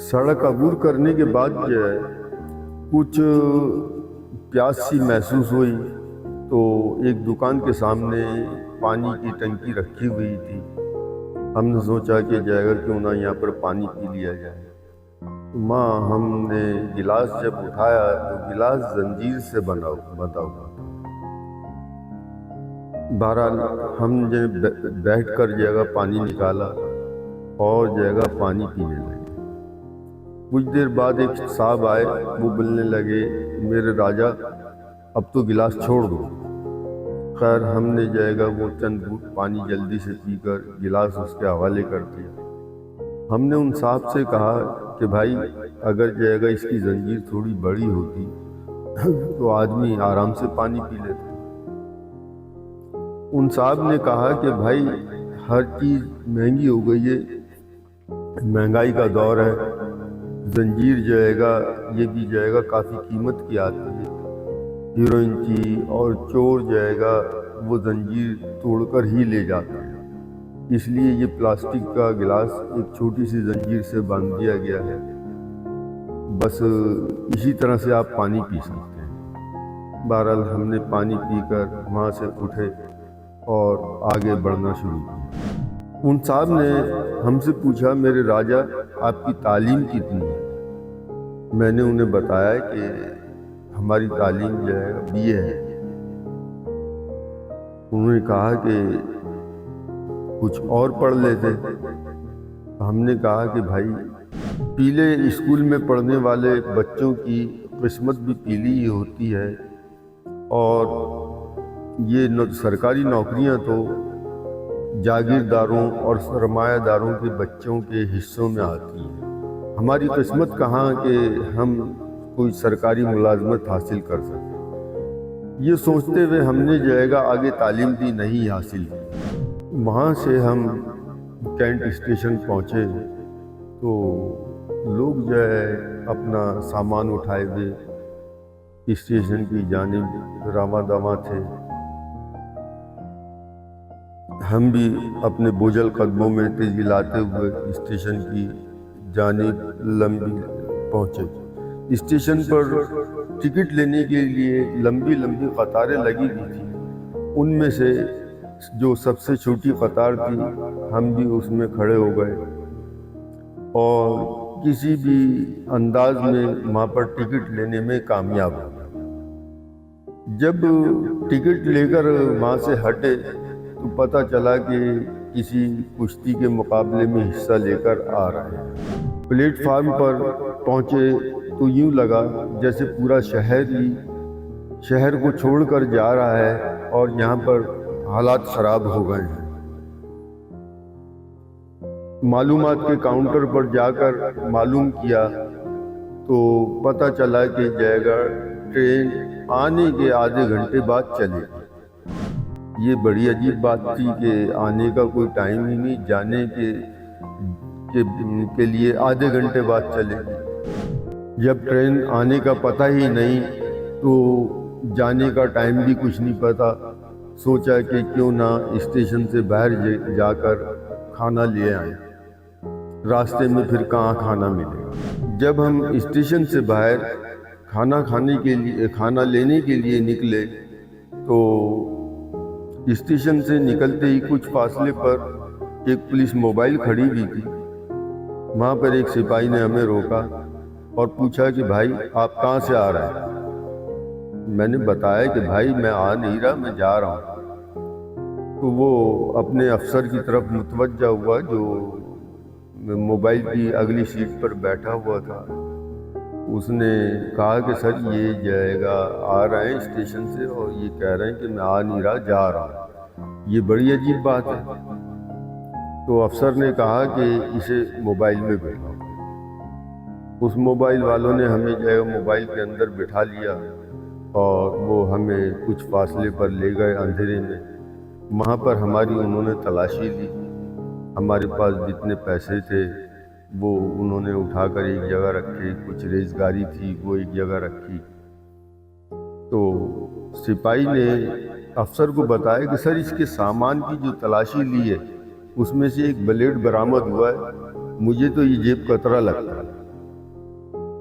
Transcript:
سڑک عبور کرنے کے بعد جو ہے کچھ پیاس سی محسوس ہوئی تو ایک دکان کے سامنے پانی کی ٹنکی رکھی ہوئی تھی۔ ہم نے سوچا کہ جائے گا کیوں نہ یہاں پر پانی پی لیا جائے۔ ہم نے گلاس جب اٹھایا تو گلاس زنجیر سے بندھا ہوا تھا۔ بہرحال ہم نے بیٹھ کر جگہ پانی نکالا اور جگہ پانی پینے لگے۔ کچھ دیر بعد ایک صاحب آئے، وہ بولنے لگے میرے راجا اب تو گلاس چھوڑ دو۔ خیر ہم نے جائے وہ چند گھونٹ پانی جلدی سے پی کر گلاس اس کے حوالے کر دیا۔ ہم نے ان صاحب سے کہا کہ بھائی اگر جائے اس کی زنجیر تھوڑی بڑی ہوتی تو آدمی آرام سے پانی پی لیتا۔ ان صاحب نے کہا کہ بھائی ہر چیز مہنگی ہو گئی ہے، مہنگائی کا دور ہے، زنجیر یہ بھی کافی قیمت کی آتی ہے، ہیروئن کی اور چور وہ زنجیر توڑ کر ہی لے جاتا ہے، اس لیے یہ پلاسٹک کا گلاس ایک چھوٹی سی زنجیر سے باندھ دیا گیا ہے، بس اسی طرح سے آپ پانی پی سکتے ہیں۔ بہرحال ہم نے پانی پی کر وہاں سے اٹھے اور آگے بڑھنا شروع کیا۔ ان صاحب نے ہم سے پوچھا میرے راجا آپ کی تعلیم کتنی ہے؟ میں نے انہیں بتایا کہ ہماری تعلیم BA ہے۔ انہوں نے کہا کہ کچھ اور پڑھ لیتے۔ ہم نے کہا کہ بھائی پیلے اسکول میں پڑھنے والے بچوں کی قسمت بھی پیلی ہی ہوتی ہے، اور یہ سرکاری نوکریاں تو جاگیرداروں اور سرمایہ داروں کے بچوں کے حصوں میں آتی ہیں، ہماری قسمت کہاں کہ ہم کوئی سرکاری ملازمت حاصل کر سکیں۔ یہ سوچتے ہوئے ہم نے آگے تعلیم بھی نہیں حاصل کی۔ وہاں سے ہم کینٹ اسٹیشن پہنچے تو لوگ اپنا سامان اٹھائے ہوئے اسٹیشن کی جانب رواں دواں تھے۔ ہم بھی اپنے بوجھل قدموں میں تیزی لاتے ہوئے اسٹیشن کی جانب لمبی پہنچے۔ اسٹیشن پر ٹکٹ لینے کے لیے لمبی قطاریں لگی ہوئی تھیں۔ ان میں سے جو سب سے چھوٹی قطار تھی ہم بھی اس میں کھڑے ہو گئے اور کسی بھی انداز میں وہاں پر ٹکٹ لینے میں کامیاب ہوئے۔ جب ٹکٹ لے کر وہاں سے ہٹے تو پتہ چلا کہ کسی کشتی کے مقابلے میں حصہ لے کر آ رہے ہیں۔ پلیٹ فارم پر پہنچے تو یوں لگا جیسے پورا شہر کو چھوڑ کر جا رہا ہے اور یہاں پر حالات خراب ہو گئے ہیں۔ معلومات کے کاؤنٹر پر جا کر معلوم کیا تو پتہ چلا کہ ٹرین آنے کے آدھے گھنٹے بعد چلے گی۔ یہ بڑی عجیب بات تھی کہ آنے کا کوئی ٹائم ہی نہیں، جانے کے لیے آدھے گھنٹے بعد چلے گی۔ جب ٹرین آنے کا پتہ ہی نہیں تو جانے کا ٹائم بھی کچھ نہیں پتا، سوچا کہ کیوں نہ اسٹیشن سے باہر جا کر کھانا لے آئیں، راستے میں پھر کہاں کھانا ملے گا۔ جب ہم اسٹیشن سے باہر کھانا لینے کے لیے نکلے تو اسٹیشن سے نکلتے ہی کچھ فاصلے پر ایک پولیس موبائل کھڑی ہوئی تھی۔ وہاں پر ایک سپاہی نے ہمیں روکا اور پوچھا کہ بھائی آپ کہاں سے آ رہے ہیں؟ میں نے بتایا کہ بھائی میں آ نہیں رہا، میں جا رہا ہوں۔ تو وہ اپنے افسر کی طرف متوجہ ہوا جو موبائل کی اگلی سیٹ پر بیٹھا ہوا تھا۔ اس نے کہا کہ سر یہ آ رہے ہیں اسٹیشن سے اور یہ کہہ رہے ہیں کہ میں آ نہیں رہا، جا رہا ہوں۔ یہ بڑی عجیب بات ہے۔ تو افسر نے کہا کہ اسے موبائل میں بٹھاؤ۔ اس موبائل والوں نے ہمیں موبائل کے اندر بٹھا لیا اور وہ ہمیں کچھ فاصلے پر لے گئے اندھیرے میں۔ وہاں پر ہماری انہوں نے تلاشی لی، ہمارے پاس جتنے پیسے تھے وہ انہوں نے اٹھا کر ایک جگہ رکھے، کچھ ریزگاری تھی وہ ایک جگہ رکھی۔ تو سپاہی نے افسر کو بتایا کہ سر اس کے سامان کی جو تلاشی لی ہے اس میں سے ایک بلیڈ برآمد ہوا ہے، مجھے تو یہ جیب کترا لگتا ہے۔